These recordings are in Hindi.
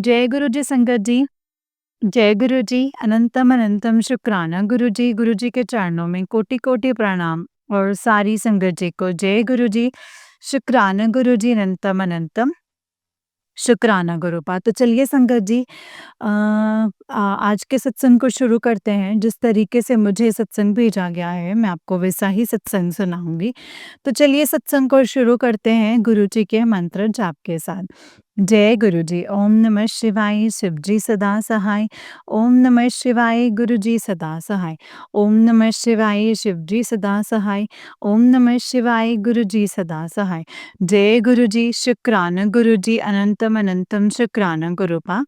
जय गुरु जी संगत जी। जय गुरु जी। अनंतम अनंतम शुक्राना गुरु जी। गुरु जी के चरणों में कोटि कोटि प्रणाम। और सारी संगत जी को जय गुरु जी। शुक्राना गुरु जी। अनंतम अनंतम शुक्राना गुरुपा। तो चलिए संगत जी, आज के सत्संग को शुरू करते हैं। जिस तरीके से मुझे सत्संग भेजा गया है मैं आपको वैसा ही सत्संग सुनाऊंगी। तो चलिए सत्संग को शुरू करते हैं गुरु जी के मंत्र जाप के साथ। जय गुरु जी। ओम नमः शिवाय। शिव जी सदा सहाय। ओम नमः शिवाय। गुरु जी सदा सहाय। ओम नमः शिवाय। शिव जी सदा सहाय। ओम नमः शिवाय। गुरु जी सदा सहाय। जय गुरु जी। शुक्राना गुरु जी। अनंतम अनंतम शुक्राना गुरुपा।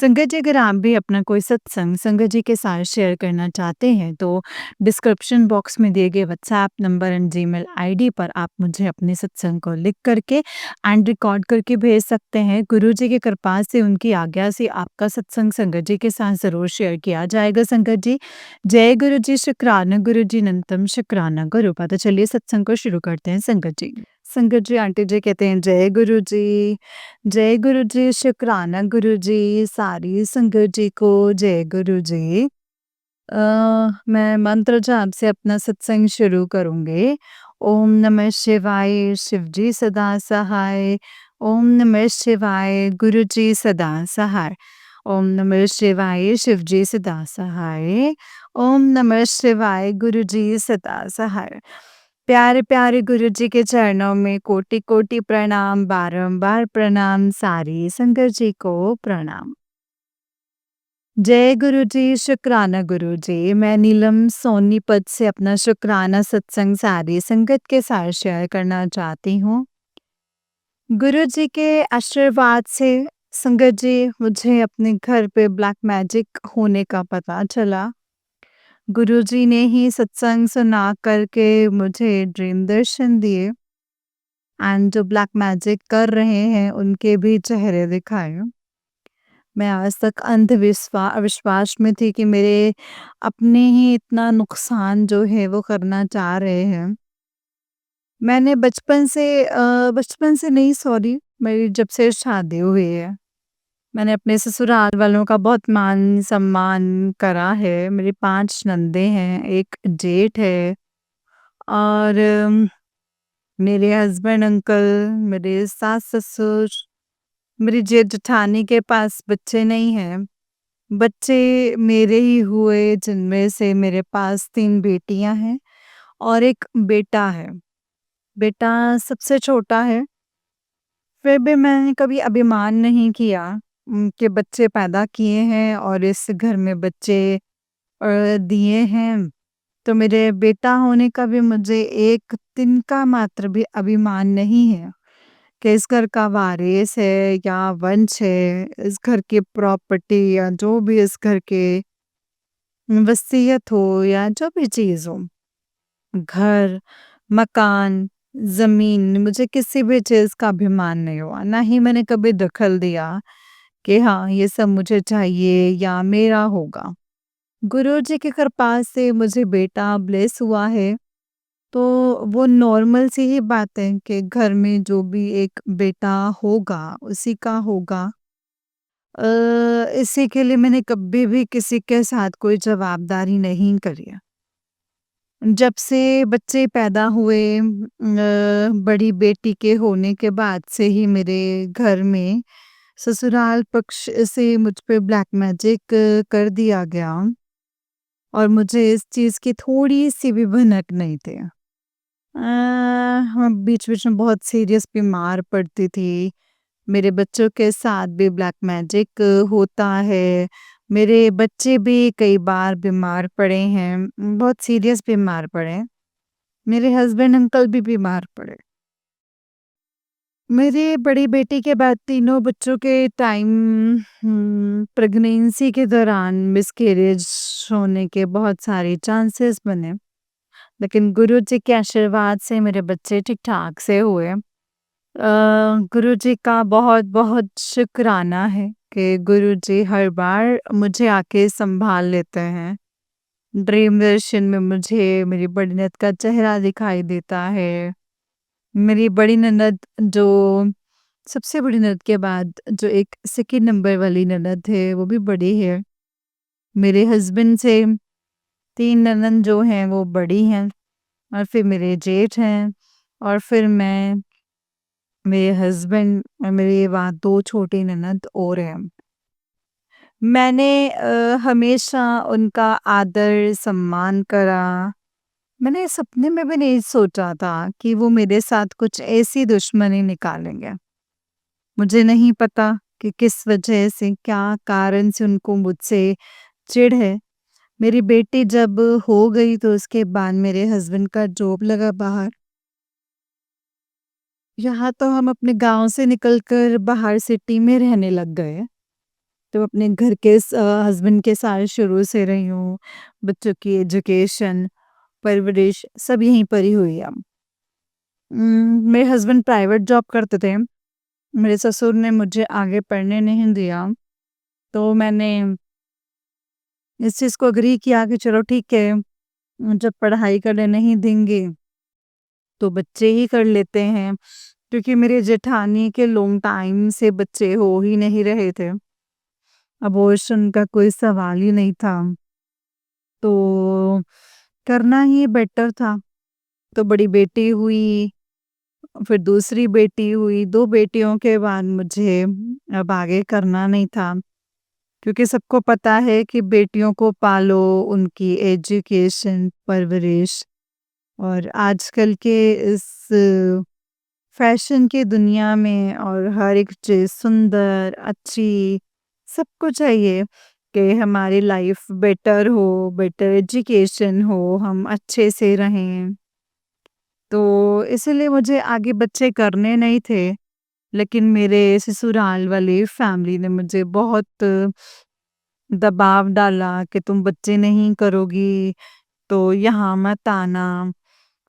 संगत जी, अगर आप भी अपना कोई सत्संग संगत जी के साथ शेयर करना चाहते हैं तो डिस्क्रिप्शन बॉक्स में दिए गए WhatsApp number and Gmail ID पर आप मुझे अपने सत्संग को लिख करके एंड रिकॉर्ड करके भेज सकते हैं। गुरु जी की कृपा से, उनकी आज्ञा से आपका सत्संग संगत जी के साथ ज़रूर शेयर किया जाएगा संगत जी। जय गुरु जी। शुक्राना गुरु जी। अनंतम शुक्राना गुरुपा। तो चलिए सत्संग को शुरू करते हैं संगत जी। संगत जी, आंटी जी कहते हैं जय गुरु जी। जय गुरु जी। शुक्राना गुरु जी। सारी संगत जी को जय गुरु जी। मैं मंत्र जाप से अपना सत्संग शुरू करूंगी। ओम नमः शिवाय। शिव जी सदा सहाय। ओम नमः शिवाय। गुरु जी सदा सहाय। ओम नमः शिवाय। शिव जी सदा सहाय। ओम नमः शिवाय। गुरु जी सदा सहाय। प्यारे प्यारे गुरु जी के चरणों में कोटि कोटि प्रणाम, बारंबार प्रणाम, सारी संगत जी को प्रणाम। जय गुरु जी। शुक्राना गुरु जी। मैं नीलम सोनीपत से अपना शुक्राना सत्संग सारी संगत के साथ शेयर करना चाहती हूँ। गुरु जी के आशीर्वाद से संगत जी, मुझे अपने घर पे ब्लैक मैजिक होने का पता चला। गुरु जी ने ही सत्संग सुना करके मुझे ड्रीम दर्शन दिए एंड जो ब्लैक मैजिक कर रहे हैं उनके भी चेहरे दिखाए। मैं आज तक विश्वास में थी कि मेरे अपने ही इतना नुकसान जो है वो करना चाह रहे हैं। मैंने बचपन से नहीं, सॉरी, मेरी जब से शादी हुई है मैंने अपने ससुराल वालों का बहुत मान सम्मान करा है। मेरी 5 नंदे हैं, 1 जेठ है और मेरे हस्बैंड अंकल, मेरे सास-ससुर, मेरी जेठ-जेठानी के पास बच्चे नहीं हैं। बच्चे मेरे ही हुए जिनमें से मेरे पास 3 बेटियां हैं और 1 बेटा है। बेटा सबसे छोटा है। फिर भी मैंने कभी अभिमान नहीं किया कि बच्चे पैदा किए हैं और इस घर में बच्चे दिए हैं। तो मेरे बेटा होने का भी मुझे एक तिनका मात्र भी अभिमान नहीं है कि इस घर का वारिस है या वंश है, इस घर की प्रॉपर्टी या जो भी इस घर के वसीयत हो या जो भी चीज़ हो, घर, मकान, ज़मीन, मुझे किसी भी चीज़ का अभिमान नहीं हुआ। ना ही मैंने कभी दखल दिया कि हाँ, ये सब मुझे चाहिए या मेरा होगा। गुरुजी की कृपा से मुझे बेटा ब्लेस हुआ है, तो वो नॉर्मल सी ही बात है कि घर में जो भी एक बेटा होगा, उसी का होगा। इसी के लिए मैंने कभी भी किसी के साथ कोई जवाबदारी नहीं करी है। जब से बच्चे पैदा हुए, बड़ी बेटी के होने के बाद से ही मेरे घर में ससुराल पक्ष से मुझ पे ब्लैक मैजिक कर दिया गया और मुझे इस चीज़ की थोड़ी-सी भी भनक नहीं थी। हाँ, बीच-बीच में बहुत सीरियस बीमार पड़ती थी। मेरे बच्चों के साथ भी ब्लैक मैजिक होता है। मेरे बच्चे भी कई बार बीमार पड़े हैं, बहुत सीरियस बीमार पड़े। मेरे हस्बैंड अंकल भी बीमार पड़े। मेरी बड़ी बेटी के बाद तीनों बच्चों के टाइम प्रेगनेंसी के दौरान मिसकैरेज होने के बहुत सारे चांसेस बने। लेकिन गुरु जी के आशीर्वाद से मेरे बच्चे ठीक-ठाक से हुए। गुरु जी का बहुत-बहुत शुक्राना है कि गुरु जी हर बार मुझे आके सँभाल लेते हैं। ड्रीम दर्शन में मुझे मेरी बड़ी ननद का चेहरा दिखाई देता है। मेरी बड़ी ननद जो सबसे बड़ी ननद के बाद जो एक सेकंड नंबर वाली ननद है वो भी बड़ी है। मेरे हस्बैंड से 3 ननद जो हैं वो बड़ी हैं और फिर मेरे जेठ हैं और फिर मैं, मेरे हस्बैंड और मेरे बाद 2 छोटी ननद और हैं। मैंने हमेशा उनका आदर सम्मान करा। मैंने सपने में भी नहीं सोचा था कि वो मेरे साथ कुछ ऐसी दुश्मनी निकालेंगे। मुझे नहीं पता कि किस वजह से, क्या कारण से उनको मुझसे चिढ़ है। मेरी बेटी जब हो गई तो उसके बाद मेरे हस्बैंड का जॉब लगा बाहर। यहाँ तो हम अपने गाँव से निकल कर बाहर सिटी में रहने लग गए। तो अपने घर के हस्बैंड के साथ शुरू से रही हूँ। बच्चों की एजुकेशन, परवरिश सब यहीं पर ही हुई है। मेरे हस्बैंड प्राइवेट जॉब करते थे। मेरे ससुर ने मुझे आगे पढ़ने नहीं दिया, तो मैंने इस चीज़ को एग्री किया कि चलो ठीक है, जब पढ़ाई करने नहीं देंगे, तो बच्चे ही कर लेते हैं। क्योंकि मेरे जेठानी के लॉन्ग टाइम से बच्चे हो ही नहीं रहे थे। अबॉर्शन का कोई सवाल ही नहीं था। तो करना ही बेटर था। तो बड़ी बेटी हुई, फिर दूसरी बेटी हुई, 2 बेटियों के बाद मुझे अब आगे करना नहीं था। क्योंकि सबको पता है कि बेटियों को पालो, उनकी एजुकेशन, परवरिश और आजकल के इस फैशन की दुनिया में और हर एक चीज़ सुंदर, अच्छी, सबको चाहिए कि हमारी लाइफ बेटर हो, बेटर एजुकेशन हो, हम अच्छे से रहें। तो इसीलिए मुझे आगे बच्चे करने नहीं थे, लेकिन मेरे ससुराल वाली फैमिली ने मुझे बहुत दबाव डाला कि तुम बच्चे नहीं करोगी तो यहाँ मत आना।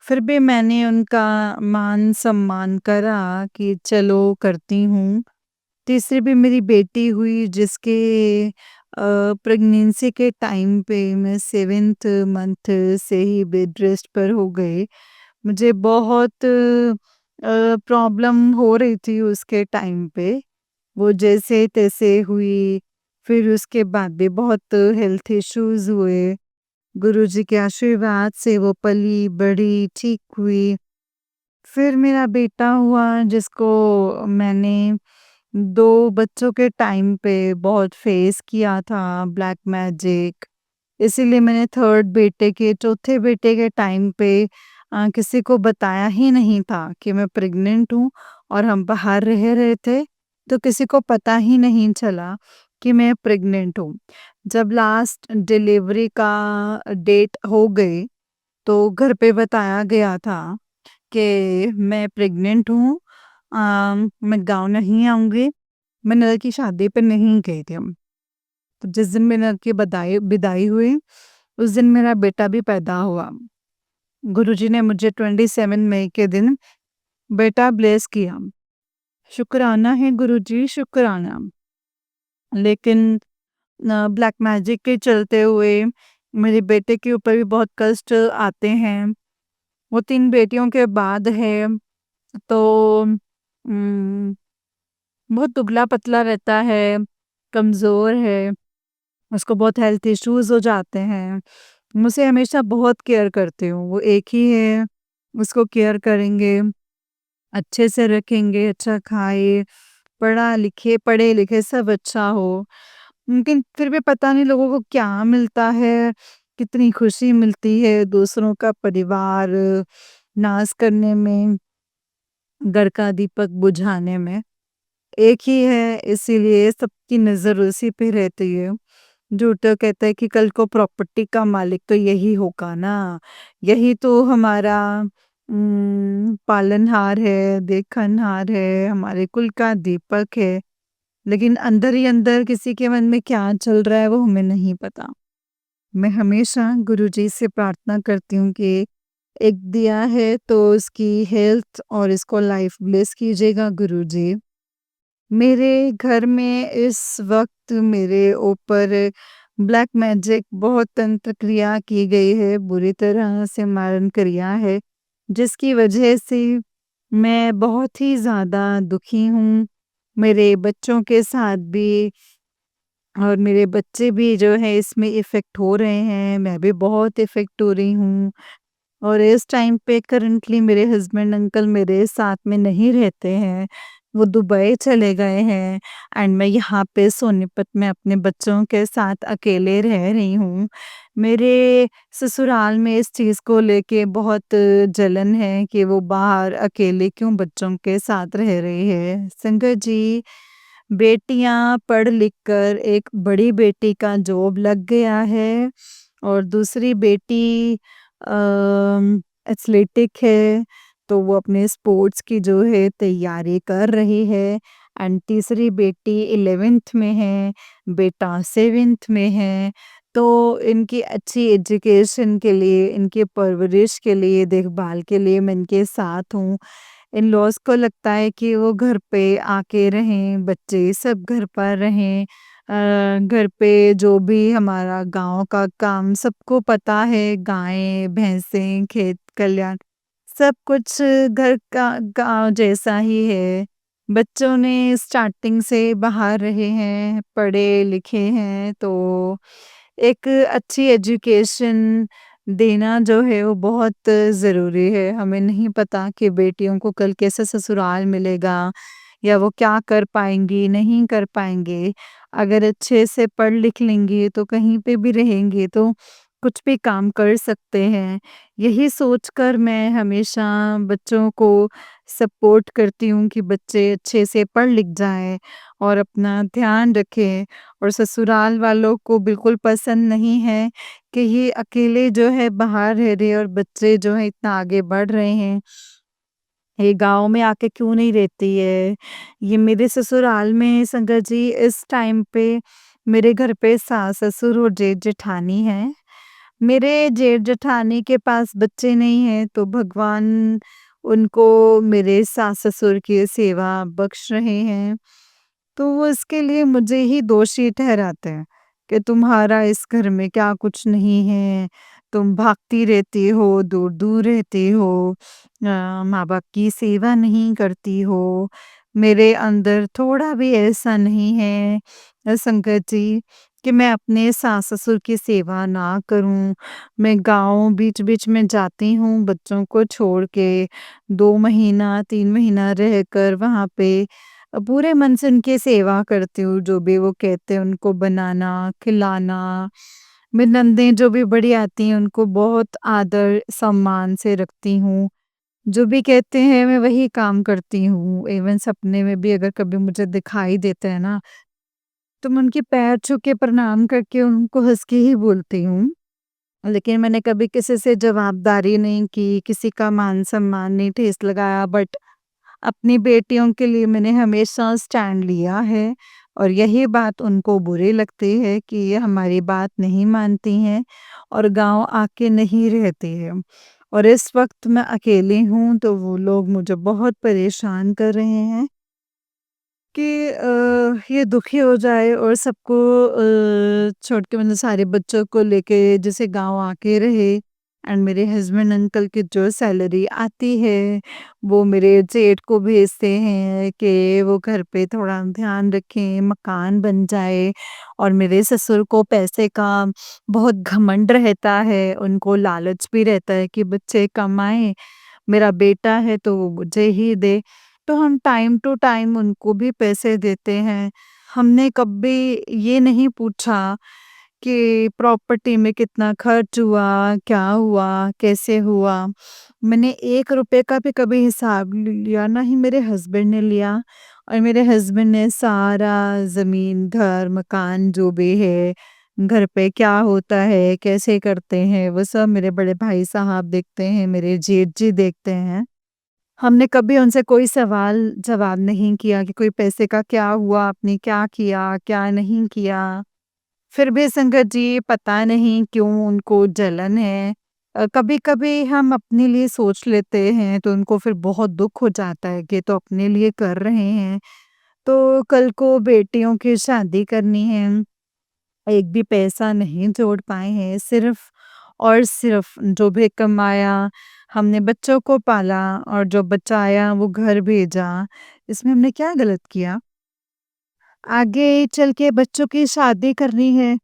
फिर भी मैंने उनका मान-सम्मान करा कि चलो करती हूँ। तीसरी भी मेरी बेटी हुई जिसके प्रेगनेंसी के टाइम पे मैं 7th मंथ से ही बेड रेस्ट पर हो गई। मुझे बहुत प्रॉब्लम हो रही थी उसके टाइम पे। वो जैसे-तैसे हुई, फिर उसके बाद भी बहुत हेल्थ इश्यूज़ हुए। गुरुजी के आशीर्वाद से वो पली, बढ़ी, ठीक हुई। फिर मेरा बेटा हुआ जिसको मैंने 2 बच्चों के टाइम पे बहुत फेस किया था, ब्लैक मैजिक। इसीलिए मैंने 3rd बेटे के, चौथे बेटे के टाइम पे किसी को बताया ही नहीं था कि मैं प्रेग्नेंट हूँ और हम बाहर रह रहे थे, तो किसी को पता ही नहीं चला कि मैं प्रेग्नेंट हूँ। जब लास्ट डिलीवरी का डेट हो गई, तो घर पे बताया गया था कि मैं प्रेग्नेंट हूँ। मैं गाँव नहीं आऊँगी। मैं ननद की शादी पे नहीं गई थी। तो जिस दिन मेरी ननद की बदाई विदाई हुई, उस दिन मेरा बेटा भी पैदा हुआ। गुरुजी ने मुझे 27 मई के दिन बेटा ब्लेस किया। शुक्राना है गुरुजी, शुक्राना। लेकिन ब्लैक मैजिक के चलते हुए मेरे बेटे के ऊपर भी बहुत कष्ट आते हैं। वो 3 बेटियों के बाद है, तो उम, बहुत दुबला-पतला रहता है, कमज़ोर है, उसको बहुत हेल्थ इश्यूज़ हो जाते हैं। मुझसे हमेशा बहुत केयर करती हूँ, वो एक ही है, उसको केयर करेंगे, अच्छे से रखेंगे, अच्छा खाए, पढ़ा-लिखे, पढ़े-लिखे सब अच्छा हो। लेकिन फिर भी पता नहीं लोगों को क्या मिलता है, कितनी खुशी मिलती है दूसरों का परिवार नाश करने में, घर का दीपक बुझाने में। एक ही है इसीलिए सबकी नज़र उसी पे रहती है। जो तो कहता है कि कल को प्रॉपर्टी का मालिक तो यही होगा ना, यही तो हमारा पालनहार है, देखनहार है, हमारे कुल का दीपक है। लेकिन अंदर ही अंदर किसी के मन में क्या चल रहा है वो हमें नहीं पता। मैं हमेशा गुरुजी से प्रार्थना करती हूँ कि एक दिया है तो उसकी हेल्थ और इसको लाइफ ब्लेस कीजिएगा गुरुजी। मेरे घर में इस वक़्त मेरे ऊपर ब्लैक मैजिक बहुत तंत्र क्रिया की गई है, बुरी तरह से मारण क्रिया है, जिसकी वजह से मैं बहुत ही ज़्यादा दुखी हूँ, मेरे बच्चों के साथ भी और मेरे बच्चे भी जो है इसमें इफ़ेक्ट हो रहे हैं, मैं भी बहुत इफ़ेक्ट हो रही हूँ। और इस टाइम पे करंटली मेरे हस्बैंड अंकल मेरे साथ में नहीं रहते हैं, वो दुबई चले गए हैं एंड मैं यहाँ पे सोनीपत में अपने बच्चों के साथ अकेले रह रही हूँ। मेरे ससुराल में इस चीज़ को लेके बहुत जलन है कि वो बाहर अकेले क्यों बच्चों के साथ रह रही है। संगत जी, बेटियाँ पढ़ लिख कर एक बड़ी बेटी का जॉब लग गया है और दूसरी बेटी एथलेटिक है, तो वो अपने स्पोर्ट्स की जो है तैयारी कर रही है एंड तीसरी बेटी 11th में है, बेटा 7th में है। तो इनकी अच्छी एजुकेशन के लिए, इनकी परवरिश के लिए, देखभाल के लिए मैं इनके साथ हूँ। इन-लॉज़ को लगता है कि वो घर पे आके रहें, बच्चे सब घर पर रहें। घर पे जो भी हमारा गाँव का काम सबको पता है, गायें, भैंसें, खेत खलियान सब कुछ घर का गाँव जैसा ही है। बच्चों ने स्टार्टिंग से बाहर रहे हैं, पढ़े-लिखे हैं, तो एक अच्छी एजुकेशन देना जो है वो बहुत ज़रूरी है। हमें नहीं पता कि बेटियों को कल कैसे ससुराल मिलेगा या वो क्या कर पाएँगी, नहीं कर पाएँगे। अगर अच्छे से पढ़ लिख लेंगी तो कहीं पे भी रहेंगी तो कुछ भी काम कर सकते हैं। यही सोचकर मैं हमेशा बच्चों को सपोर्ट करती हूँ कि बच्चे अच्छे से पढ़ लिख जाएँ और अपना ध्यान रखें और ससुराल वालों को बिल्कुल पसंद नहीं है कि ये अकेले जो है बाहर रह रहे हैं और बच्चे जो है इतना आगे बढ़ रहे हैं। ये गाँव में आके क्यों नहीं रहती है? ये मेरे ससुराल में संगत जी इस टाइम पे मेरे घर पे सास-ससुर और जेठ-जेठानी हैं। मेरे जेठ-जेठानी के पास बच्चे नहीं हैं तो भगवान उनको मेरे सास-ससुर की सेवा बख्श रहे हैं। तो वो इसके लिए मुझे ही दोषी ठहराते हैं कि तुम्हारा इस घर में क्या कुछ नहीं है, तुम भागती रहती हो, दूर-दूर रहती हो, माँ-बाप की सेवा नहीं करती हो। मेरे अंदर थोड़ा भी ऐसा नहीं है संगत जी कि मैं अपने सास-ससुर की सेवा ना करूँ। मैं गाँव बीच-बीच में जाती हूँ बच्चों को छोड़ के 2 महीना, 3 महीना रहकर वहाँ पे पूरे मन से उनकी सेवा करती हूँ, जो भी वो कहते हैं उनको बनाना, खिलाना। मेरी नंदें जो भी बड़ी आती हैं उनको बहुत आदर सम्मान से रखती हूँ। जो भी कहते हैं मैं वही काम करती हूँ। इवन सपने में भी अगर कभी मुझे दिखाई देते हैं ना, तो मैं उनके पैर छू के प्रणाम करके उनको हँस के ही बोलती हूँ। लेकिन मैंने कभी किसी से जवाबदारी नहीं की, किसी का मान-सम्मान नहीं ठेस लगाया बट अपनी बेटियों के लिए मैंने हमेशा स्टैंड लिया है और यही बात उनको बुरी लगती है कि ये हमारी बात नहीं मानती हैं और गाँव आके नहीं रहती है। और इस वक़्त मैं अकेली हूँ तो वो लोग मुझे बहुत परेशान कर रहे हैं कि ये दुखी हो जाए और सबको छोड़ के मतलब सारे बच्चों को लेके जैसे गाँव आके रहे एंड मेरे हस्बैंड अंकल की जो सैलरी आती है वो मेरे जेठ को भेजते हैं कि वो घर पे थोड़ा ध्यान रखें, मकान बन जाए और मेरे ससुर को पैसे का बहुत घमंड रहता है, उनको लालच भी रहता है कि बच्चे कमाएँ, मेरा बेटा है तो वो मुझे ही दे। तो हम टाइम टू टाइम उनको भी पैसे देते हैं। हमने कभी ये नहीं पूछा कि प्रॉपर्टी में कितना खर्च हुआ, क्या हुआ, कैसे हुआ। मैंने 1 रुपए का भी कभी हिसाब नहीं लिया, ना ही मेरे हस्बैंड ने लिया और मेरे हस्बैंड ने सारा ज़मीन, घर, मकान जो भी है, घर पे क्या होता है, कैसे करते हैं, वो सब मेरे बड़े भाई साहब देखते हैं, मेरे जेठ जी देखते हैं। हमने कभी उनसे कोई सवाल-जवाब नहीं किया कि कोई पैसे का क्या हुआ, आपने क्या किया, क्या नहीं किया। फिर भी संगत जी पता नहीं क्यों उनको जलन है। कभी-कभी हम अपने लिए सोच लेते हैं तो उनको फिर बहुत दुःख हो जाता है कि ये तो अपने लिए कर रहे हैं। तो कल को बेटियों की शादी करनी है, एक भी पैसा नहीं जोड़ पाए हैं, सिर्फ़ और सिर्फ़ जो भी कमाया हमने बच्चों को पाला और जो बच्चा आया वो घर भेजा, इसमें हमने क्या गलत किया? आगे चल के बच्चों की शादी करनी है।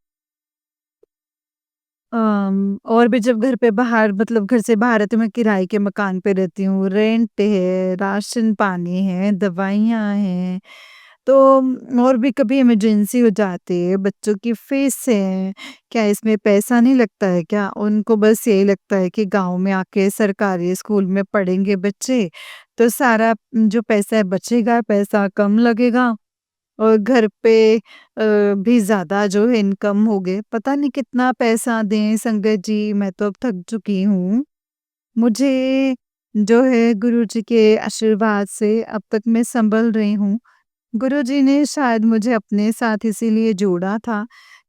और भी जब घर पे बाहर मतलब घर से बाहर है तो मैं किराए के मकान पे रहती हूँ, रेंट है, राशन पानी है, दवाइयाँ हैं। तो और भी कभी इमरजेंसी हो जाती है, बच्चों की फीस है, क्या इसमें पैसा नहीं लगता है क्या? उनको बस यही लगता है कि गाँव में आके सरकारी स्कूल में पढ़ेंगे बच्चे, तो सारा जो पैसा है बचेगा, पैसा कम लगेगा। और घर पे भी ज़्यादा जो है इनकम हो गए, पता नहीं कितना पैसा दें संगत जी, मैं तो अब थक चुकी हूँ। मुझे जो है गुरुजी के आशीर्वाद से अब तक मैं सँभल रही हूँ। गुरुजी ने शायद मुझे अपने साथ इसीलिए जोड़ा था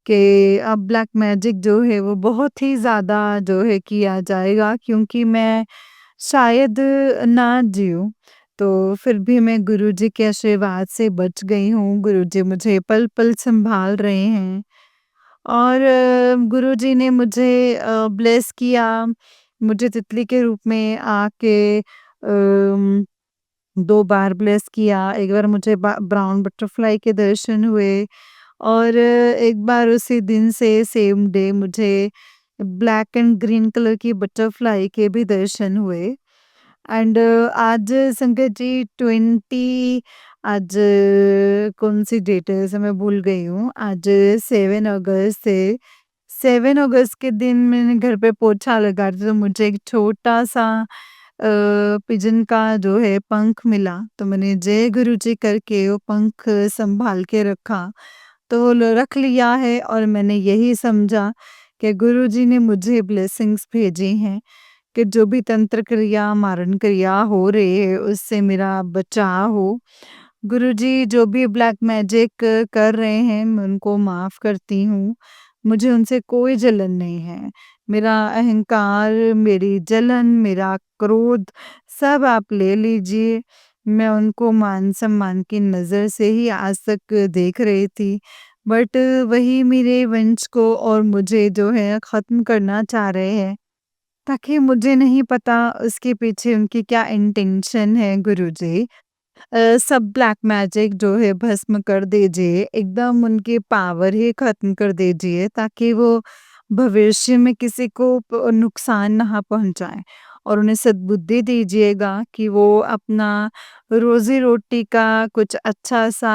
कि अब ब्लैक मैजिक जो है वो बहुत ही ज़्यादा जो है किया जाएगा क्योंकि मैं शायद ना जिऊँ। तो फिर भी मैं गुरुजी के आशीर्वाद से बच गई हूँ, गुरुजी मुझे पल-पल सँभाल रहे हैं और गुरुजी ने मुझे ब्लेस किया, मुझे तितली के रूप में आके 2 बार ब्लेस किया, एक बार मुझे बा ब्राउन बटरफ्लाई के दर्शन हुए और एक बार उसी दिन से सेम डे मुझे ब्लैक एंड ग्रीन कलर की बटरफ्लाई के भी दर्शन हुए। एंड आज संगत जी 20 आज कौन-सी डेट है ऐसे मैं भूल गई हूँ। आज 7 अगस्त है। 7 अगस्त के दिन मैंने घर पे पोछा लगा रही थी तो मुझे एक छोटा-सा पिजन का जो है पंख मिला। तो मैंने जय गुरुजी करके वो पंख सँभाल के रखा। तो ल रख लिया है और मैंने यही समझा कि गुरुजी ने मुझे ब्लेसिंग्स भेजी हैं। कि जो भी तंत्र क्रिया, मारण क्रिया हो रही है उससे मेरा बचाव हो। गुरुजी जो भी ब्लैक मैजिक कर रहे हैं मैं उनको माफ़ करती हूँ। मुझे उनसे कोई जलन नहीं है। मेरा अहंकार, मेरी जलन, मेरा क्रोध सब आप ले लीजिए। मैं उनको मान-सम्मान की नज़र से ही आज तक देख रही थी। बट वही मेरे वंश को और मुझे जो है ख़त्म करना चाह रहे हैं। ताकि मुझे नहीं पता उसके पीछे उनकी क्या इंटेंशन है गुरुजी। सब ब्लैक मैजिक जो है भस्म कर दीजिए, एकदम उनकी पावर ही ख़त्म कर दीजिए ताकि वो भविष्य में किसी को नुकसान ना पहुँचाएँ। और उन्हें सद्बुद्धि दीजिएगा कि वो अपना रोज़ी-रोटी का कुछ अच्छा-सा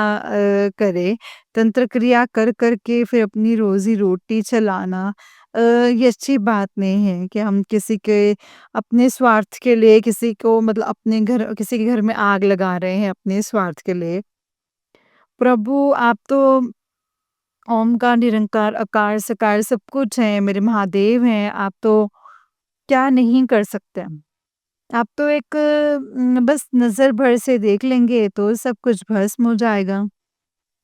करे। तंत्र क्रिया कर के फिर अपनी रोज़ी-रोटी चलाना ये अच्छी बात नहीं है कि हम किसी के अपने स्वार्थ के लिए किसी को मतलब अपने घर किसी के घर में आग लगा रहे हैं अपने स्वार्थ के लिए। प्रभु आप तो ओमकार, निरंकार, अकार, सकार सब कुछ हैं, मेरे महादेव हैं, आप तो क्या नहीं कर सकते। आप तो एक बस नज़र भर से देख लेंगे तो सब कुछ भस्म हो जाएगा।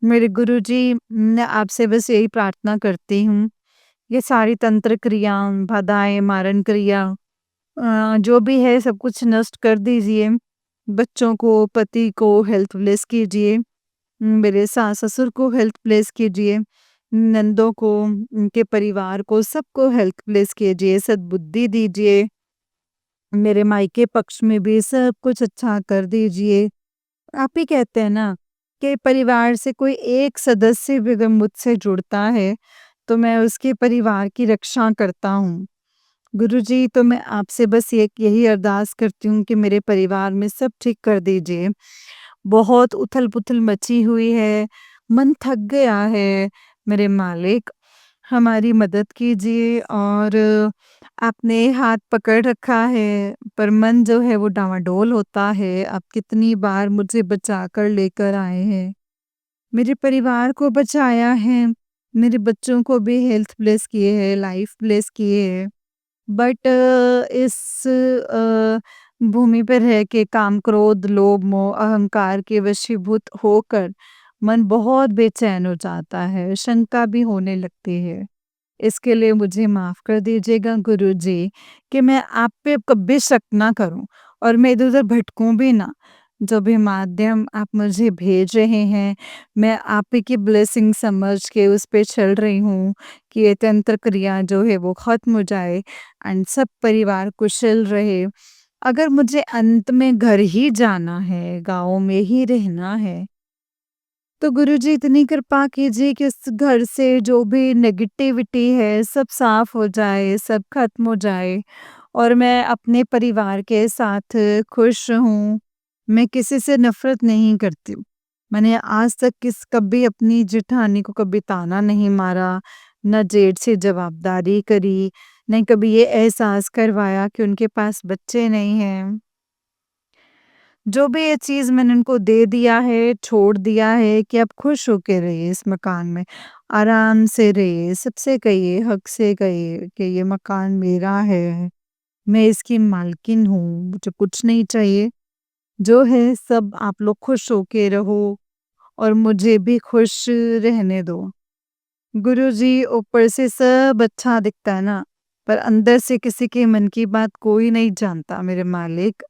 मेरे गुरुजी मैं आपसे बस यही प्रार्थना करती हूँ, ये सारी तंत्र क्रिया, बाधाएँ, मारण क्रिया जो भी है सब कुछ नष्ट कर दीजिए। बच्चों को, पति को हेल्थ ब्लेस कीजिए। मेरे सास-ससुर को हेल्थ ब्लेस कीजिए। नंदों को, उनके परिवार को, सबको हेल्थ ब्लेस कीजिए, सद्बुद्धि दीजिए। मेरे मायके पक्ष में भी सब कुछ अच्छा कर दीजिए। आप ही कहते हैं ना कि परिवार से कोई एक सदस्य भी अगर मुझसे जुड़ता है, तो मैं उसके परिवार की रक्षा करता हूँ। गुरुजी तो मैं आपसे बस एक यही अरदास करती हूँ कि मेरे परिवार में सब ठीक कर दीजिए। बहुत उथल-पुथल मची हुई है, मन थक गया है, मेरे मालिक हमारी मदद कीजिए और आपने हाथ पकड़ रखा है, पर मन जो है वो डामाडोल होता है। आप कितनी बार मुझे बचा कर लेकर आए हैं, मेरे परिवार को बचाया है, मेरे बच्चों को भी हेल्थ ब्लेस किए हैं, लाइफ ब्लेस किए हैं। बट इस भूमि पे रह के काम, क्रोध, लोभ, मोह, अहंकार के वशीभूत होकर मन बहुत बेचैन हो जाता है, शंका भी होने लगती है। इसके लिए मुझे माफ़ कर दीजिएगा गुरुजी कि मैं आप पे कभी शक ना करूँ और मैं इधर-उधर भटकूँ भी ना। जो भी माध्यम आप मुझे भेज रहे हैं, मैं आप ही की ब्लेसिंग समझ के उस पे चल रही हूँ कि ये तंत्र क्रिया जो है वो ख़त्म हो जाए एंड सब परिवार कुशल रहे। अगर मुझे अंत में घर ही जाना है, गाँव में ही रहना है, तो गुरुजी इतनी कृपा कीजिए कि उस घर से जो भी नेगेटिविटी है सब साफ हो जाए, सब खत्म हो जाए और मैं अपने परिवार के साथ खुश रहूं। मैं किसी से नफरत नहीं करती हूँ। मैंने आज तक कभी अपनी जेठानी को कभी ताना नहीं मारा, न जेठ से जवाबदारी करी, नहीं कभी ये एहसास करवाया कि उनके पास बच्चे नहीं हैं। जो भी ये चीज़ मैंने उनको दे दिया है, छोड़ दिया है कि आप खुश होके रहिए इस मकान में, आराम से रहिए, सबसे कहिए, हक से कहिए कि ये मकान मेरा है, मैं इसकी मालकिन हूँ, मुझे कुछ नहीं चाहिए, जो है सब आप लोग खुश होके रहो और मुझे भी खुश रहने दो। गुरुजी ऊपर से सब अच्छा दिखता है ना, पर अंदर से किसी के मन की बात कोई नहीं जानता मेरे मालिक।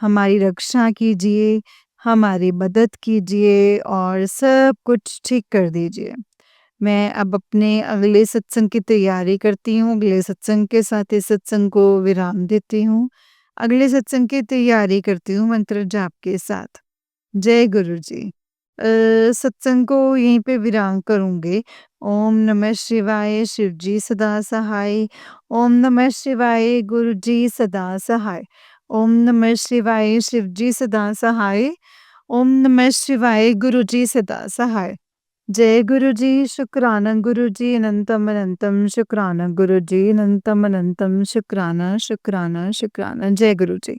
हमारी रक्षा कीजिए, हमारी मदद कीजिए और सब कुछ ठीक कर दीजिए। मैं अब अपने अगले सत्संग की तैयारी करती हूँ, अगले सत्संग के साथ इस सत्संग को विराम देती हूँ। अगले सत्संग की तैयारी करती हूँ मंत्र जाप के साथ। जय गुरु जी। सत्संग को यहीं पे विराम करूँगी। ओम नमः शिवाय, शिव जी सदा सहाय। ओम नमः शिवाय, गुरु जी सदा सहाय। ओम नमः शिवाय, शिव जी सदा सहाय। ओम नमः शिवाय, गुरु जी सदा सहाय। जय गुरु जी, शुक्राना गुरु जी, अनंतम अनंतम शुक्राना गुरु जी, अनंतम अनंतम शुक्राना शुक्राना शुक्राना। जय गुरु जी।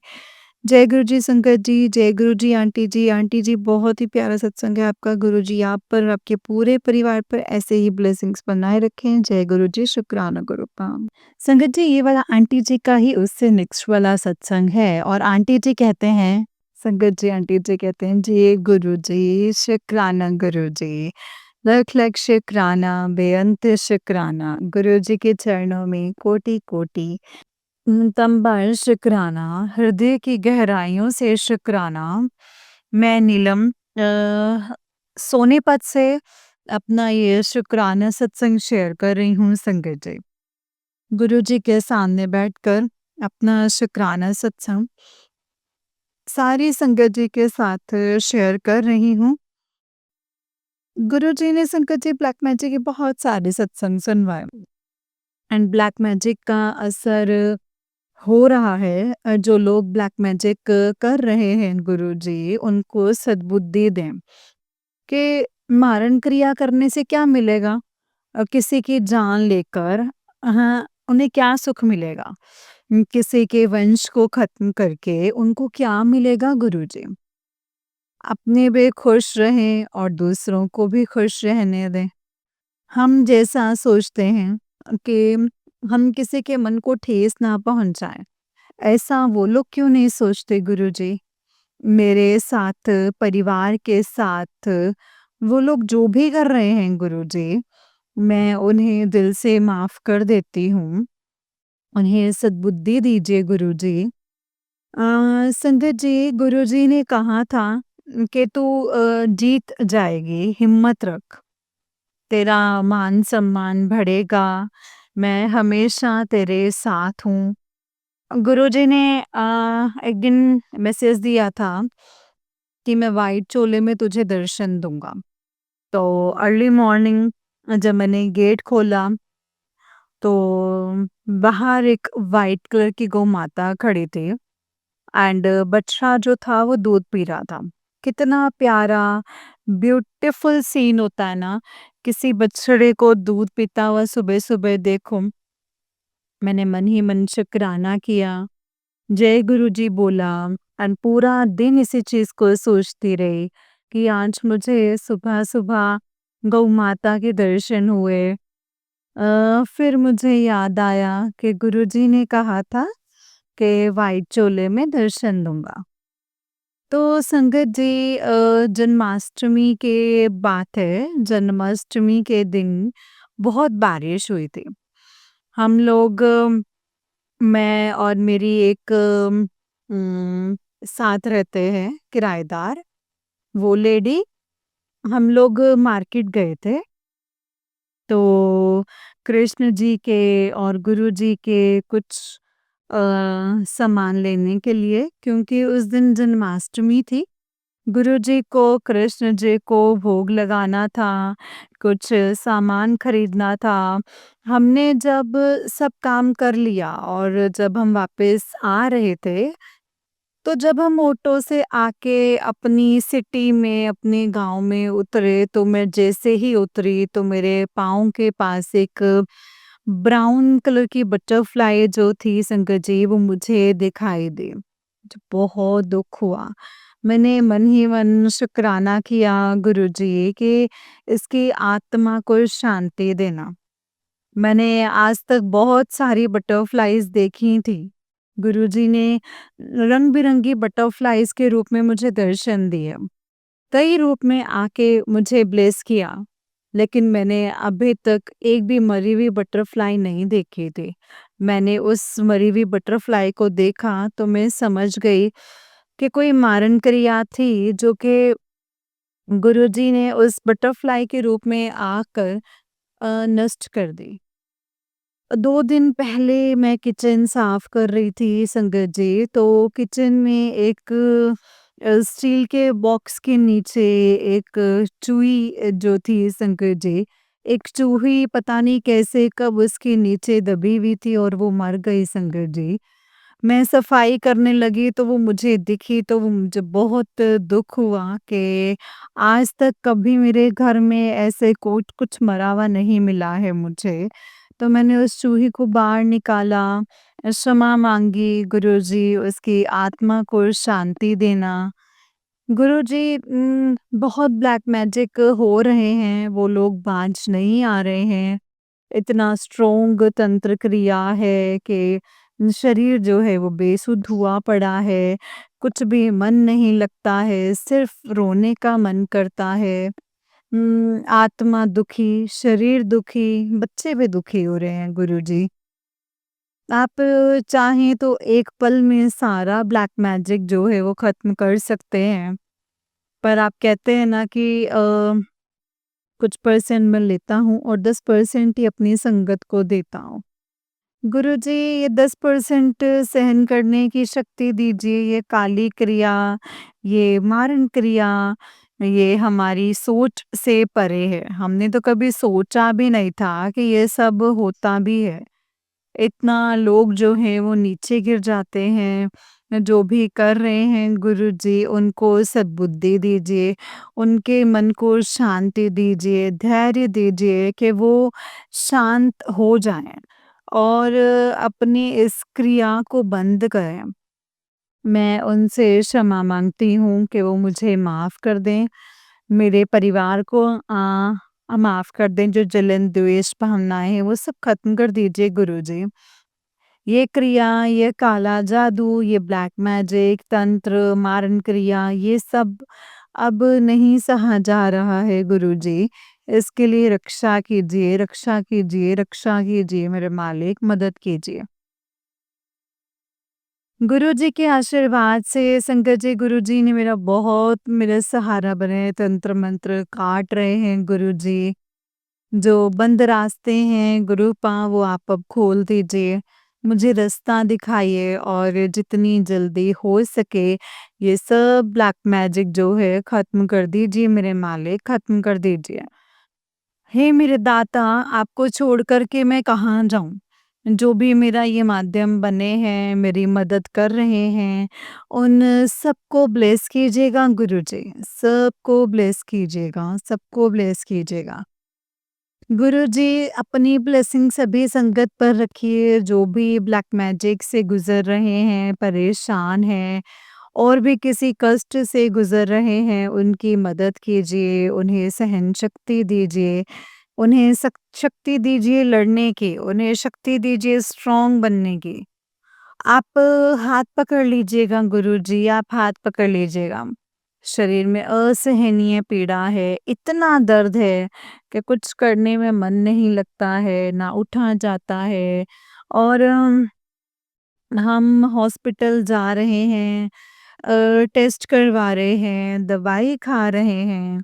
जय गुरु जी संगत जी, जय गुरु जी आंटी जी। आंटी जी बहुत ही प्यारा सत्संग है आपका। गुरु जी आप पर और आपके पूरे परिवार पर ऐसे ही ब्लेसिंग्स बनाए रखें। जय गुरु जी, शुक्राना गुरु पाम। संगत जी ये वाला आंटी जी का ही उससे नेक्स्ट वाला सत्संग है और आंटी जी कहते हैं, संगत जी आंटी जी कहते हैं, जय गुरु जी, शुक्राना गुरु जी, लख लख शुक्राना, बेअंत शुक्राना, गुरु जी के चरणों में कोटि कोटि तंबार शुक्राना, हृदय की गहराइयों से शुक्राना। मैं नीलम सोनीपत से अपना ये शुक्राना सत्संग शेयर कर रही हूँ संगत जी। गुरु जी के सामने बैठकर अपना शुक्राना सत्संग सारी संगत जी के साथ शेयर कर रही हूँ। गुरु जी ने संगत जी ब्लैक मैजिक के बहुत सारे सत्संग सुनवाए एंड ब्लैक मैजिक का असर हो रहा है। जो लोग ब्लैक मैजिक कर रहे हैं गुरुजी उनको सद्बुद्धि दें कि मारण क्रिया करने से क्या मिलेगा। किसी की जान लेकर हाँ उन्हें क्या सुख मिलेगा। किसी के वंश को खत्म करके उनको क्या मिलेगा गुरुजी। अपने भी खुश रहें और दूसरों को भी खुश रहने दें। हम जैसा सोचते हैं कि हम किसी के मन को ठेस ना पहुंचाएं, ऐसा वो लोग क्यों नहीं सोचते गुरुजी? मेरे साथ, परिवार के साथ वो लोग जो भी कर रहे हैं गुरुजी, मैं उन्हें दिल से माफ़ कर देती हूँ। उन्हें सद्बुद्धि दीजिए गुरुजी। संगत जी, गुरुजी ने कहा था कि तू जीत जाएगी, हिम्मत रख। तेरा मान-सम्मान बढ़ेगा, मैं हमेशा तेरे साथ हूँ। गुरुजी ने एक दिन मैसेज दिया था कि मैं व्हाइट चोले में तुझे दर्शन दूंगा। तो अर्ली मॉर्निंग जब मैंने गेट खोला तो बाहर एक वाइट कलर की गौ माता खड़ी थी एंड बच्चा जो था वो दूध पी रहा था। कितना प्यारा ब्यूटीफुल सीन होता है ना, किसी बछड़े को दूध पीता हुआ सुबह सुबह देखो। मैंने मन ही मन शुक्राना किया, जय गुरुजी बोला एंड पूरा दिन इसी चीज को सोचती रही कि आज मुझे सुबह सुबह गौ माता के दर्शन हुए। फिर मुझे याद आया कि गुरुजी ने कहा था कि वाइट चोले में दर्शन दूंगा। तो संगत जी जन्माष्टमी के बात है, जन्माष्टमी के दिन बहुत बारिश हुई थी। हम लोग मैं और मेरी एक साथ रहते हैं किराएदार, वो लेडी, हम लोग मार्केट गए थे। तो कृष्ण जी के और गुरु जी के कुछ अ, सामान लेने के लिए, क्योंकि उस दिन जन्माष्टमी थी। गुरु जी को, कृष्ण जी को भोग लगाना था, कुछ सामान खरीदना था। हमने जब सब काम कर लिया और जब हम वापस आ रहे थे, तो जब हम ऑटो से आके अपनी सिटी में, अपने गाँव में उतरे, तो मैं जैसे ही उतरी तो मेरे पाँव के पास एक ब्राउन कलर की बटरफ्लाई जो थी संगत जी, वो मुझे दिखाई दी। मुझे बहुत दुःख हुआ। मैंने मन ही मन शुक्राना किया गुरुजी कि इसकी आत्मा को शांति देना। मैंने आज तक बहुत सारी बटरफ्लाइज़ देखी थी। गुरुजी ने रंग-बिरंगी बटरफ्लाइज़ के रूप में मुझे दर्शन दिए। कई रूप में आके मुझे ब्लेस किया, लेकिन मैंने अभी तक एक भी मरी हुई बटरफ्लाई नहीं देखी थी। मैंने उस मरी हुई बटरफ्लाई को देखा तो मैं समझ गई कि कोई मारन क्रिया थी जो कि गुरुजी ने उस बटरफ्लाई के रूप में आकर नष्ट कर दी। 2 दिन पहले मैं किचन साफ कर रही थी संगत जी, तो किचन में एक स्टील के बॉक्स के नीचे एक चूही जो थी संगत जी, एक चूही पता नहीं कैसे कब उसके नीचे दबी हुई थी और वो मर गई संगत जी। मैं सफाई करने लगी तो वो मुझे दिखी, तो वो मुझे बहुत दुःख हुआ कि आज तक कभी मेरे घर में ऐसे कोट कुछ मरा हुआ नहीं मिला है मुझे। तो मैंने उस चूहे को बाहर निकाला, क्षमा माँगी गुरुजी, उसकी आत्मा को शांति देना। गुरुजी बहुत ब्लैक मैजिक हो रहे हैं, वो लोग बाँझ नहीं आ रहे हैं। इतना स्ट्रॉन्ग तंत्र क्रिया है कि शरीर जो है वो बेसुध हुआ पड़ा है, कुछ भी मन नहीं लगता है, सिर्फ रोने का मन करता है। आत्मा दुखी, शरीर दुखी, बच्चे भी दुखी हो रहे हैं गुरुजी। आप चाहें तो एक पल में सारा ब्लैक मैजिक जो है वो ख़त्म कर सकते हैं, पर आप कहते हैं ना कि कुछ परसेंट मैं लेता हूँ और 10% ही अपनी संगत को देता हूँ। गुरुजी, ये 10% सहन करने की शक्ति दीजिए, ये काली क्रिया, ये मारण क्रिया, ये हमारी सोच से परे है। हमने तो कभी सोचा भी नहीं था कि ये सब होता भी है। इतना लोग जो हैं वो नीचे गिर जाते हैं। जो भी कर रहे हैं गुरुजी, उनको सद्बुद्धि दीजिए, उनके मन को शांति दीजिए, धैर्य दीजिए कि वो शांत हो जाएँ और अपनी इस क्रिया को बंद करें। मैं उनसे क्षमा माँगती हूँ कि वो मुझे माफ़ कर दें, मेरे परिवार को माफ़ कर दें, जो जलन, द्वेष भावनाएँ हैं वो सब ख़त्म कर दीजिए गुरुजी। ये क्रिया, ये काला जादू, ये ब्लैक मैजिक, तंत्र, मारण क्रिया, ये सब अब नहीं सहा जा रहा है गुरुजी। इसके लिए रक्षा कीजिए, रक्षा कीजिए, रक्षा कीजिए मेरे मालिक, मदद कीजिए। गुरुजी के आशीर्वाद से संगत जी, गुरुजी ने मेरा सहारा बने, तंत्र मंत्र काट रहे हैं गुरुजी। जो बंद रास्ते हैं गुरुपा, वो आप अब खोल दीजिए। मुझे रास्ता दिखाइए और जितनी जल्दी हो सके ये सब ब्लैक मैजिक जो है ख़त्म कर दीजिए मेरे मालिक, ख़त्म कर दीजिए। हे मेरे दाता, आपको छोड़ कर के मैं कहाँ जाऊँ? जो भी मेरा ये माध्यम बने हैं, मेरी मदद कर रहे हैं, उन सबको ब्लेस कीजिएगा गुरुजी, सबको ब्लेस कीजिएगा, सबको ब्लेस कीजिएगा। गुरुजी, अपनी ब्लेसिंग सभी संगत पर रखिए, जो भी ब्लैक मैजिक से गुज़र रहे हैं, परेशान हैं और भी किसी कष्ट से गुज़र रहे हैं, उनकी मदद कीजिए, उन्हें सहन शक्ति दीजिए, उन्हें शक्ति दीजिए लड़ने की, उन्हें शक्ति दीजिए स्ट्रॉन्ग बनने की। आप हाथ पकड़ लीजिएगा गुरुजी, आप हाथ पकड़ लीजिएगा। शरीर में असहनीय पीड़ा है, इतना दर्द है कि कुछ करने में मन नहीं लगता है, ना उठा जाता है और हम हॉस्पिटल जा रहे हैं। टेस्ट करवा रहे हैं, दवाई खा रहे हैं,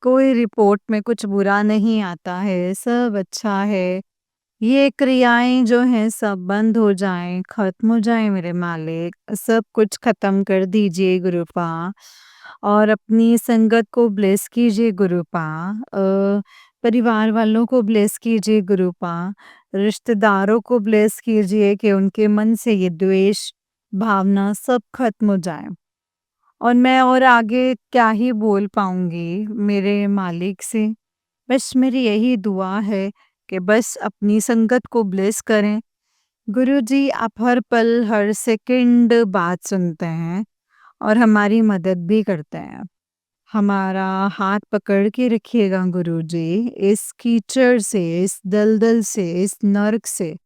कोई रिपोर्ट में कुछ बुरा नहीं आता है, सब अच्छा है। ये क्रियाएँ जो हैं सब बंद हो जाएँ, ख़त्म हो जाएँ मेरे मालिक, सब कुछ ख़त्म कर दीजिए गुरूपा और अपनी संगत को ब्लेस कीजिए गुरूपा। परिवार वालों को ब्लेस कीजिए गुरूपा, रिश्तेदारों को ब्लेस कीजिए कि उनके मन से ये द्वेष भावना सब ख़त्म हो जाए। और मैं और आगे क्या ही बोल पाऊँगी मेरे मालिक से। बस मेरी यही दुआ है कि बस अपनी संगत को ब्लेस करें। गुरुजी आप हर पल, हर सेकंड बात सुनते हैं और हमारी मदद भी करते हैं। हमारा हाथ पकड़ के रखिएगा गुरुजी, इस कीचड़ से, इस दलदल से, इस नर्क से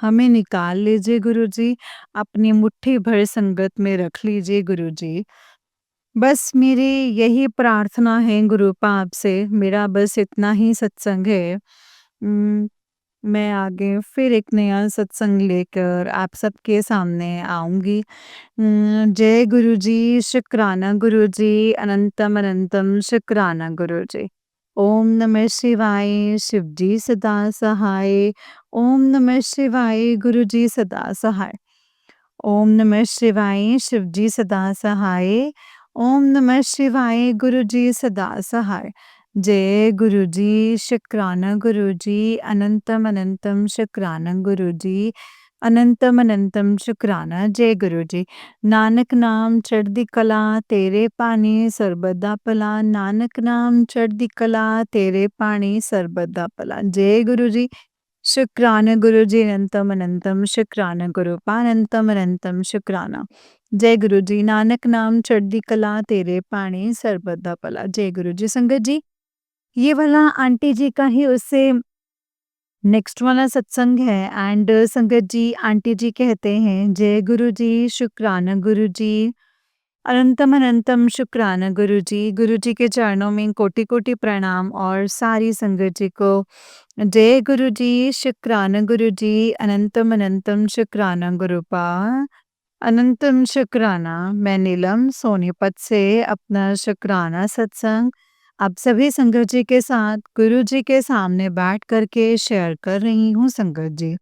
हमें निकाल लीजिए गुरुजी, अपनी मुट्ठी भर संगत में रख लीजिए गुरुजी। बस मेरी यही प्रार्थना है गुरूपा आपसे, मेरा बस इतना ही सत्संग है। मैं आगे फिर एक नया सत्संग लेकर आप सबके सामने आऊँगी। जय गुरुजी, शुक्राना गुरुजी, अनंतम अनंतम शुक्राना गुरुजी। ओम नमः शिवाय, शिवजी सदा सहाय। ओम नमः शिवाय, गुरुजी सदा सहाय। ओम नमः शिवाय, शिवजी सदा सहाय। ओम नमः शिवाय, गुरुजी सदा सहाय। जय गुरुजी, शुक्राना गुरुजी, अनंतम अनंतम शुक्राना गुरुजी, अनंतम अनंतम शुक्राना जय गुरुजी। नानक नाम चढ़दी कला तेरे पानी सर्बदा भला, नानक नाम चढ़दी कला तेरे पानी सर्बदा भला। जय गुरुजी। शुक्राना गुरुजी अनंतम अनंतम शुक्राना गुरूपा अनंतम अनंतम शुक्राना। जय गुरुजी, नानक नाम चढ़दी कला तेरे पानी सर्बदा भला। जय गुरुजी। संगत जी, ये वाला आंटी जी का ही उससे नेक्स्ट वाला सत्संग है एंड संगत जी आंटी जी कहते हैं जय गुरुजी, शुक्राना गुरुजी, अनंतम अनंतम शुक्राना गुरुजी। गुरुजी के चरणों में कोटि-कोटि प्रणाम और सारी संगत जी को जय गुरुजी, शुक्राना गुरुजी, अनंतम अनंतम शुक्राना गुरूपा, अनंतम शुक्राना। मैं नीलम सोनीपत से अपना शुक्राना सत्संग आप सभी संगत जी के साथ गुरु जी के सामने बैठ करके शेयर कर रही हूँ संगत जी।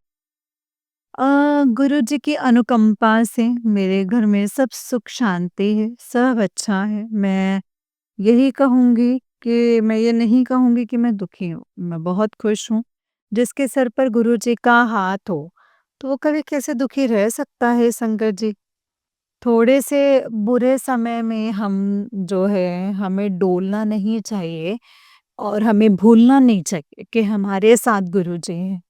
गुरु जी की अनुकंपा से मेरे घर में सब सुख शांति है, सब अच्छा है। मैं यही कहूँगी कि मैं ये नहीं कहूँगी कि मैं दुखी हूँ, मैं बहुत खुश हूँ। जिसके सर पर गुरु जी का हाथ हो, तो वो कभी कैसे दुखी रह सकता है संगत जी? थोड़े से बुरे समय में हम जो है हमें डोलना नहीं चाहिए और हमें भूलना नहीं चाहिए कि हमारे साथ गुरुजी हैं।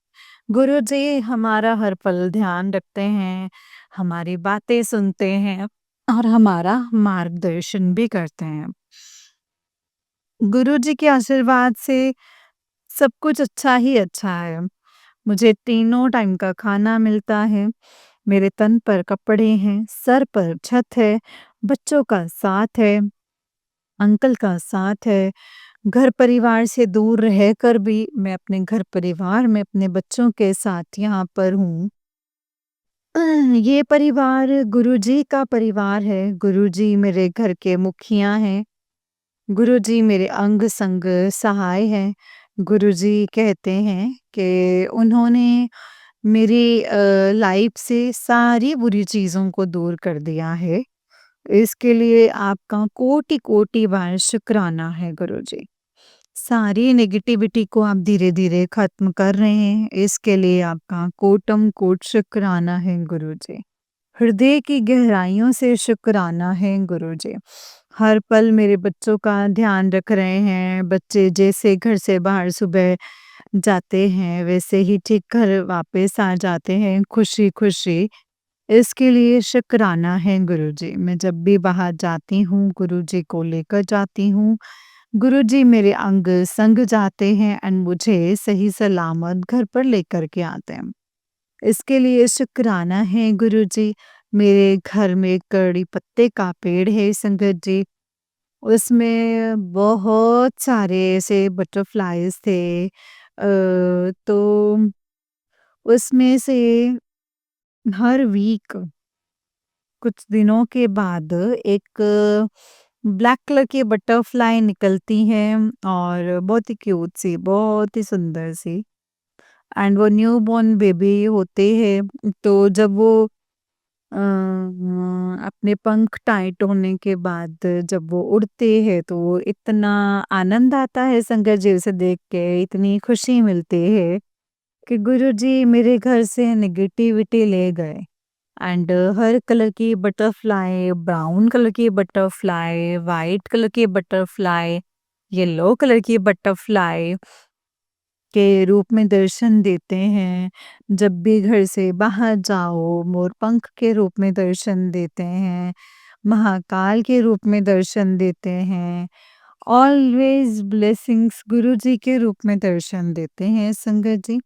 गुरुजी हमारा हर पल ध्यान रखते हैं, हमारी बातें सुनते हैं और हमारा मार्गदर्शन भी करते हैं। गुरुजी के आशीर्वाद से सब कुछ अच्छा ही अच्छा है। मुझे तीनों टाइम का खाना मिलता है, मेरे तन पर कपड़े हैं, सर पर छत है, बच्चों का साथ है, अंकल का साथ है। घर परिवार से दूर रहकर भी मैं अपने घर परिवार में अपने बच्चों के साथ यहाँ पर हूँ। ये परिवार गुरुजी का परिवार है। गुरुजी मेरे घर के मुखिया हैं। गुरुजी मेरे अंग संग सहाय हैं। गुरुजी कहते हैं कि उन्होंने मेरी लाइफ से सारी बुरी चीज़ों को दूर कर दिया है। इसके लिए आपका कोटि-कोटि बार शुक्राना है गुरुजी। सारी नेगेटिविटी को आप धीरे-धीरे ख़त्म कर रहे हैं, इसके लिए आपका कोटम-कोट शुक्राना है गुरुजी। हृदय की गहराइयों से शुक्राना है गुरुजी। हर पल मेरे बच्चों का ध्यान रख रहे हैं, बच्चे जैसे घर से बाहर सुबह जाते हैं, वैसे ही ठीक घर वापस आ जाते हैं खुशी-खुशी। इसके लिए शुक्राना है गुरुजी। मैं जब भी बाहर जाती हूँ, गुरुजी को लेकर जाती हूँ। गुरुजी मेरे अंग संग जाते हैं एंड मुझे सही सलामत घर पर लेकर के आते हैं। इसके लिए शुक्राना है गुरुजी। मेरे घर में कड़ी पत्ते का पेड़ है संगत जी। उसमें बहुत सारे ऐसे बटरफ्लाइज़ थे। तो उसमें से हर वीक कुछ दिनों के बाद एक ब्लैक कलर की बटरफ्लाई निकलती है और बहुत ही क्यूट सी, बहुत ही सुंदर सी, एंड वो न्यूबॉर्न बेबी होते हैं। तो जब वो अपने पंख टाइट होने के बाद जब वो उड़ते हैं तो वो इतना आनंद आता है शंकर जी उसे देख के, इतनी खुशी मिलती है कि गुरुजी मेरे घर से नेगेटिविटी ले गए। एंड हर कलर की बटरफ्लाई, ब्राउन कलर की बटरफ्लाई, वाइट कलर की बटरफ्लाई, येलो कलर की बटरफ्लाई के रूप में दर्शन देते हैं। जब भी घर से बाहर जाओ, मोरपंख के रूप में दर्शन देते हैं, महाकाल के रूप में दर्शन देते हैं, ऑलवेज ब्लेसिंग्स गुरुजी के रूप में दर्शन देते हैं संगत जी।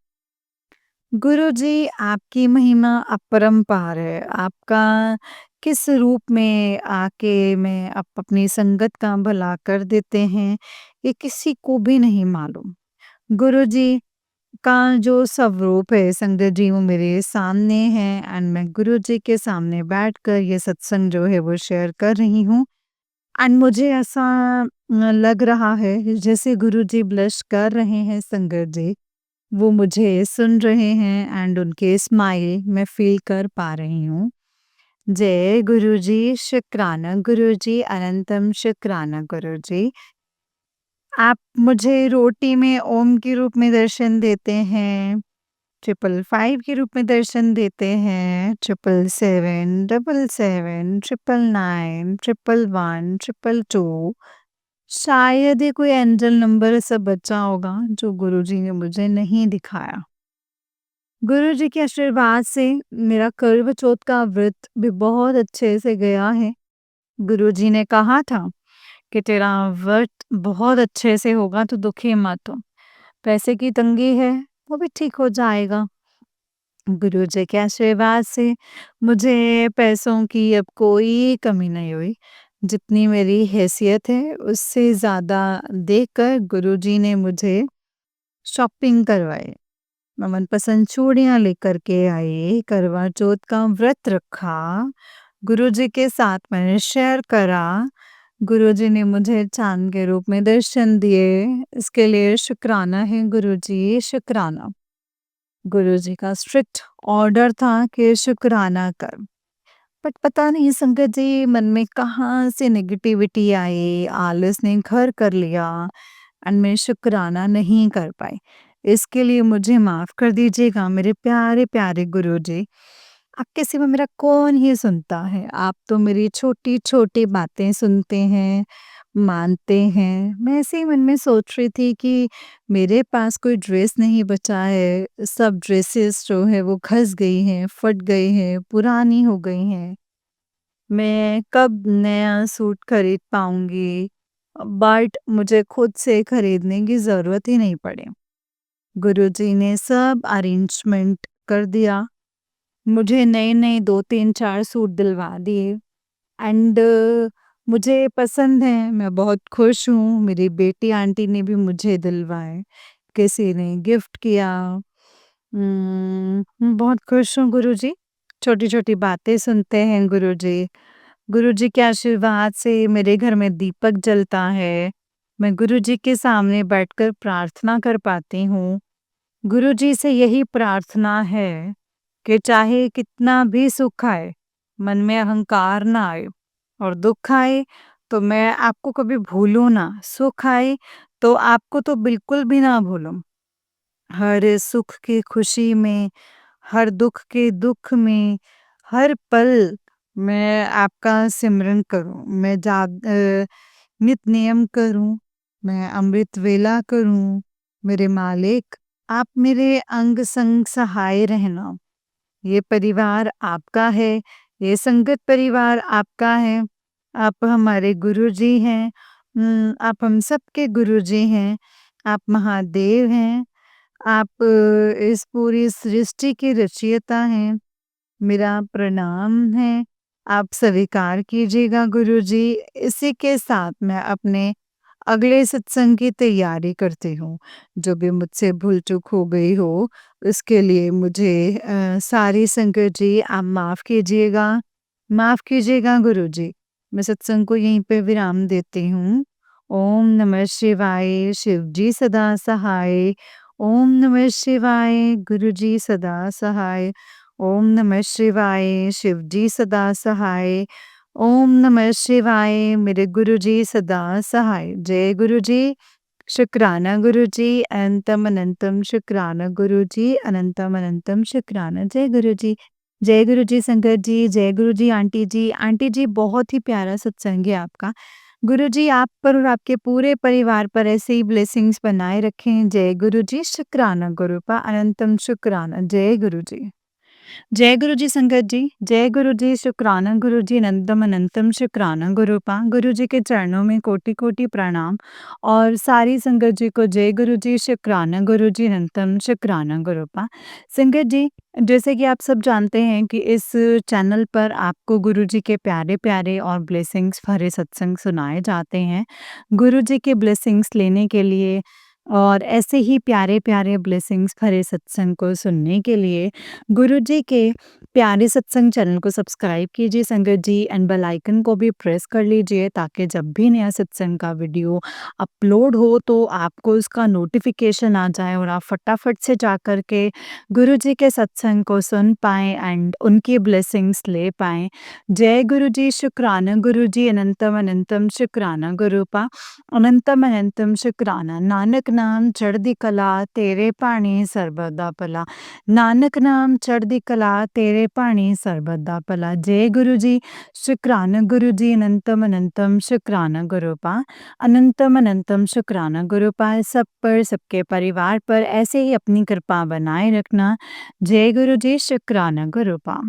गुरुजी आपकी महिमा अपरंपार है। आपका किस रूप में आके में आप अपनी संगत का भला कर देते हैं, ये किसी को भी नहीं मालूम। गुरुजी का जो स्वरूप है संगत जी वो मेरे सामने है, एंड मैं गुरुजी के सामने बैठकर ये सत्संग जो है वो शेयर कर रही हूँ। एंड मुझे ऐसा लग रहा है जैसे गुरुजी ब्लश कर रहे हैं संगत जी, वो मुझे सुन रहे हैं एंड उनके स्माइल मैं फील कर पा रही हूँ। जय गुरुजी, शुक्राना गुरुजी, अनंतम शुक्राना गुरुजी। आप मुझे रोटी में ओम के रूप में दर्शन देते हैं, 555 के रूप में दर्शन देते हैं, 777, 777, 999, 111, 222। शायद ये कोई एंजल नंबर ऐसा बचा होगा जो गुरुजी ने मुझे नहीं दिखाया। गुरुजी के आशीर्वाद से मेरा करवा चौथ का व्रत भी बहुत अच्छे से गया है। गुरुजी ने कहा था कि तेरा व्रत बहुत अच्छे से होगा तो दुखी मत हो। पैसे की तंगी है वो भी ठीक हो जाएगा। गुरुजी के आशीर्वाद से मुझे पैसों की अब कोई कमी नहीं हुई। जितनी मेरी हैसियत है उससे ज़्यादा देकर गुरुजी ने मुझे शॉपिंग करवाई। मैं मनपसंद चूड़ियाँ लेकर के आई, करवा चौथ का व्रत रखा, गुरुजी के साथ मैंने शेयर करा, गुरुजी ने मुझे चाँद के रूप में दर्शन दिए, इसके लिए शुक्राना है गुरुजी, शुक्राना। गुरुजी का स्ट्रिक्ट ऑर्डर था कि शुक्राना कर। बट पता नहीं संगत जी मन में कहाँ से नेगेटिविटी आई, आलस ने घर कर लिया एंड मैं शुक्राना नहीं कर पाई। इसके लिए मुझे माफ़ कर दीजिएगा मेरे प्यारे-प्यारे गुरुजी। आपके सिवा मेरा कौन ही सुनता है? आप तो मेरी छोटी-छोटी बातें सुनते हैं, मानते हैं। मैं ऐसे ही मन में सोच रही थी कि मेरे पास कोई ड्रेस नहीं बचा है, सब ड्रेसेस जो है वो घस गई हैं, फट गई हैं, पुरानी हो गई हैं। मैं कब नया सूट खरीद पाऊँगी? बट मुझे खुद से खरीदने की ज़रूरत ही नहीं पड़ी। गुरुजी ने सब अरेंजमेंट कर दिया। मुझे नए-नए 2, 3, 4 सूट दिलवा दिए एंड मुझे पसंद है, मैं बहुत खुश हूँ। मेरी बेटी आंटी ने भी मुझे दिलवाए, किसी ने गिफ्ट किया। बहुत खुश हूँ गुरुजी। छोटी-छोटी बातें सुनते हैं गुरुजी। गुरुजी के आशीर्वाद से मेरे घर में दीपक जलता है। मैं गुरुजी के सामने बैठकर प्रार्थना कर पाती हूँ। गुरुजी से यही प्रार्थना है कि चाहे कितना भी सुख आए, मन में अहंकार ना आए और दुख आए तो मैं आपको कभी भूलूँ ना, सुख आए तो आपको तो बिल्कुल भी ना भूलूँ। हर सुख की खुशी में, हर दुख के दुख में, हर पल मैं आपका सिमरन करूँ। मैं नित नियम करूँ, मैं अमृत वेला करूँ। मेरे मालिक, आप मेरे अंग संग सहाय रहना। ये परिवार आपका है, ये संगत परिवार आपका है। आप हमारे गुरुजी हैं। आप हम सबके गुरुजी हैं। आप महादेव हैं। आप इस पूरी सृष्टि के रचयिता हैं। मेरा प्रणाम है। आप स्वीकार कीजिएगा गुरुजी। इसी के साथ मैं अपने अगले सत्संग की तैयारी करती हूँ। जो भी मुझसे भूल-चूक हो गई हो, उसके लिए मुझे सारी संगत जी आप माफ़ कीजिएगा। माफ़ कीजिएगा गुरुजी, मैं सत्संग को यहीं पे विराम देती हूँ। ओम नमः शिवाय, शिव जी सदा सहाय। ओम नमः शिवाय, गुरुजी सदा सहाय। ओम नमः शिवाय, शिव जी सदा सहाय। ओम नमः शिवाय, मेरे गुरुजी सदा सहाय। जय गुरुजी, शुक्राना गुरुजी, अनंतम अनंतम शुक्राना गुरुजी, अनंतम अनंतम शुक्राना। जय गुरुजी। जय गुरुजी संगत जी, जय गुरुजी आंटी जी। आंटी जी बहुत ही प्यारा सत्संग है आपका। गुरुजी आप पर और आपके पूरे परिवार पर ऐसे ही ब्लेसिंग्स बनाए रखें। जय गुरुजी, शुक्राना गुरुपा, अनंतम शुक्राना। जय गुरुजी। जय गुरु जी संगत जी, जय गुरु जी, शुक्राना गुरु जी, अनंतम अनंतम शुक्राना गुरुपा। गुरु जी के चरणों में कोटि कोटि प्रणाम और सारी संगत जी को जय गुरु जी, शुक्राना गुरु जी, अनंतम शुक्राना गुरुपा। संगत जी, जैसे कि आप सब जानते हैं कि इस चैनल पर आपको गुरु जी के प्यारे प्यारे और ब्लेसिंग्स भरे सत्संग सुनाए जाते हैं। गुरु जी के ब्लेसिंग्स लेने के लिए और ऐसे ही प्यारे प्यारे ब्लेसिंग्स भरे सत्संग को सुनने के लिए गुरुजी के प्यारे सत्संग चैनल को सब्सक्राइब कीजिए संगत जी एंड बेल आइकन को भी प्रेस कर लीजिए ताकि जब भी नया सत्संग का वीडियो अपलोड हो तो आपको उसका नोटिफिकेशन आ जाए और आप फटाफट से जा कर के गुरुजी के सत्संग को सुन पाएँ एंड उनकी ब्लेसिंग्स ले पाएँ। जय गुरुजी, शुक्राना गुरुजी, अनंतम अनंतम शुक्राना गुरुपा, अनंतम अनंतम शुक्राना। नानक नाम चढ़दी कला तेरे पाणी सर्बदा भला। नानक नाम चढ़दी कला तेरे पाणी सर्बदा भला। जय गुरु जी, शुक्राना गुरु जी, अनंतम अनंतम शुक्राना गुरुपा, अनंतम अनंतम शुक्राना गुरुपा। सब पर, सबके परिवार पर ऐसे ही अपनी कृपा बनाए रखना। जय गुरु जी, शुक्राना गुरुपा।